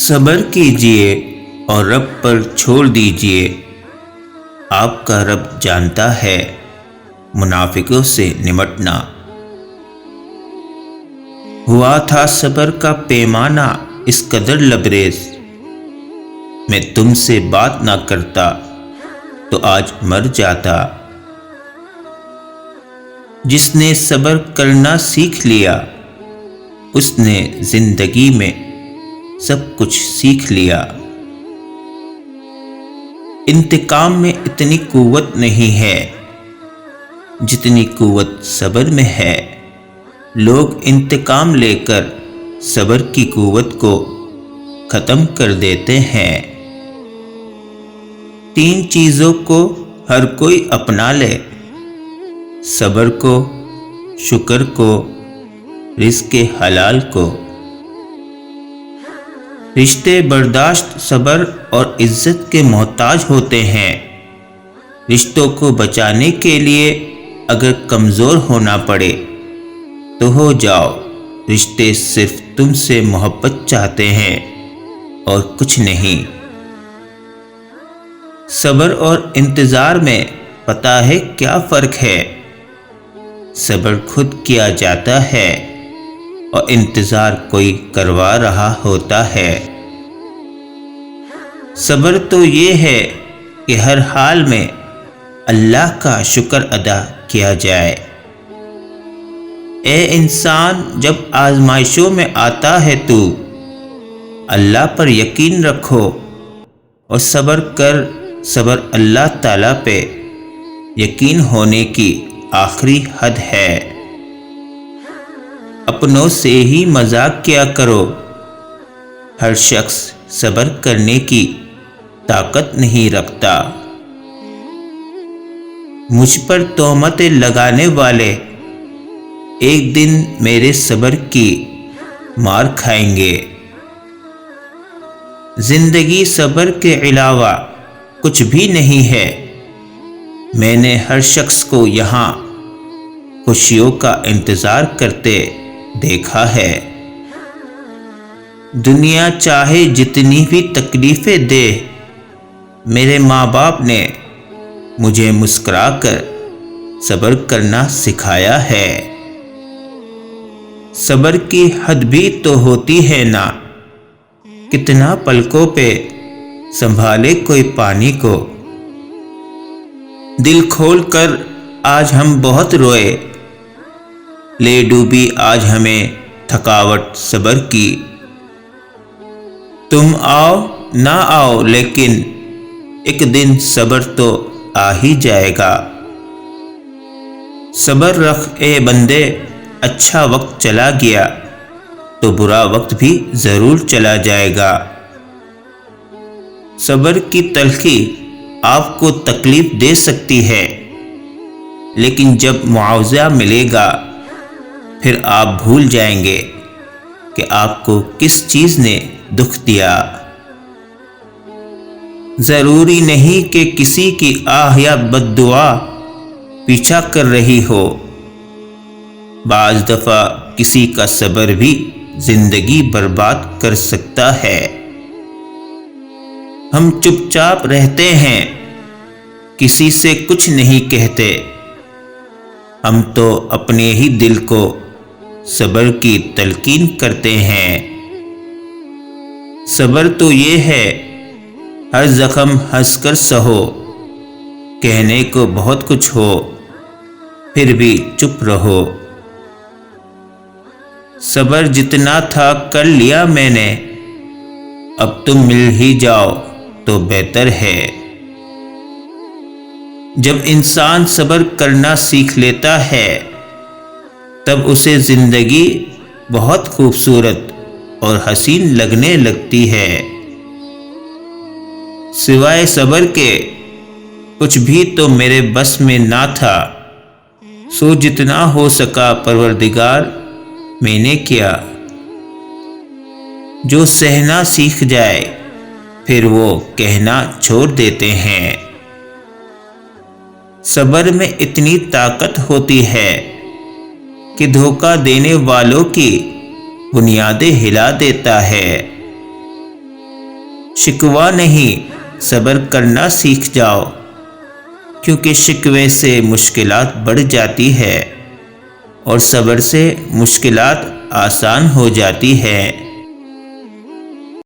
صبر کیجئے اور رب پر چھوڑ دیجئے، آپ کا رب جانتا ہے منافقوں سے نمٹنا۔ ہوا تھا صبر کا پیمانہ اس قدر لبریز، میں تم سے بات نہ کرتا تو آج مر جاتا۔ جس نے صبر کرنا سیکھ لیا اس نے زندگی میں سب کچھ سیکھ لیا۔ انتقام میں اتنی قوت نہیں ہے جتنی قوت صبر میں ہے۔ لوگ انتقام لے کر صبر کی قوت کو ختم کر دیتے ہیں۔ 3 چیزوں کو ہر کوئی اپنا لے، صبر کو، شکر کو، رزق حلال کو۔ رشتے برداشت صبر اور عزت کے محتاج ہوتے ہیں۔ رشتوں کو بچانے کے لیے اگر کمزور ہونا پڑے تو ہو جاؤ، رشتے صرف تم سے محبت چاہتے ہیں اور کچھ نہیں۔ صبر اور انتظار میں پتہ ہے کیا فرق ہے؟ صبر خود کیا جاتا ہے اور انتظار کوئی کروا رہا ہوتا ہے۔ صبر تو یہ ہے کہ ہر حال میں اللہ کا شکر ادا کیا جائے۔ اے انسان، جب آزمائشوں میں آتا ہے تو اللہ پر یقین رکھو اور صبر کر۔ صبر اللہ تعالیٰ پہ یقین ہونے کی آخری حد ہے۔ اپنوں سے ہی مذاق کیا کرو، ہر شخص صبر کرنے کی طاقت نہیں رکھتا۔ مجھ پر تہمتیں لگانے والے ایک دن میرے صبر کی مار کھائیں گے۔ زندگی صبر کے علاوہ کچھ بھی نہیں ہے۔ میں نے ہر شخص کو یہاں خوشیوں کا انتظار کرتے دیکھا ہے۔ دنیا چاہے جتنی بھی تکلیفیں دے، میرے ماں باپ نے مجھے مسکرا کر صبر کرنا سکھایا ہے۔ صبر کی حد بھی تو ہوتی ہے نا، کتنا پلکوں پہ سنبھالے کوئی پانی کو۔ دل کھول کر آج ہم بہت روئے، لے ڈوبی آج ہمیں تھکاوٹ صبر کی۔ تم آؤ نہ آؤ لیکن ایک دن صبر تو آ ہی جائے گا۔ صبر رکھ اے بندے، اچھا وقت چلا گیا تو برا وقت بھی ضرور چلا جائے گا۔ صبر کی تلخی آپ کو تکلیف دے سکتی ہے، لیکن جب معاوضہ ملے گا پھر آپ بھول جائیں گے کہ آپ کو کس چیز نے دکھ دیا۔ ضروری نہیں کہ کسی کی آہ یا بد دعا پیچھا کر رہی ہو، بعض دفعہ کسی کا صبر بھی زندگی برباد کر سکتا ہے۔ ہم چپ چاپ رہتے ہیں، کسی سے کچھ نہیں کہتے، ہم تو اپنے ہی دل کو صبر کی تلقین کرتے ہیں۔ صبر تو یہ ہے ہر زخم ہنس کر سہو، کہنے کو بہت کچھ ہو پھر بھی چپ رہو۔ صبر جتنا تھا کر لیا میں نے، اب تم مل ہی جاؤ تو بہتر ہے۔ جب انسان صبر کرنا سیکھ لیتا ہے تب اسے زندگی بہت خوبصورت اور حسین لگنے لگتی ہے۔ سوائے صبر کے کچھ بھی تو میرے بس میں نہ تھا، سو جتنا ہو سکا پروردگار میں نے کیا۔ جو سہنا سیکھ جائے پھر وہ کہنا چھوڑ دیتے ہیں۔ صبر میں اتنی طاقت ہوتی ہے کہ دھوکہ دینے والوں کی بنیادیں ہلا دیتا ہے۔ شکوہ نہیں صبر کرنا سیکھ جاؤ، کیونکہ شکوے سے مشکلات بڑھ جاتی ہے اور صبر سے مشکلات آسان ہو جاتی ہے۔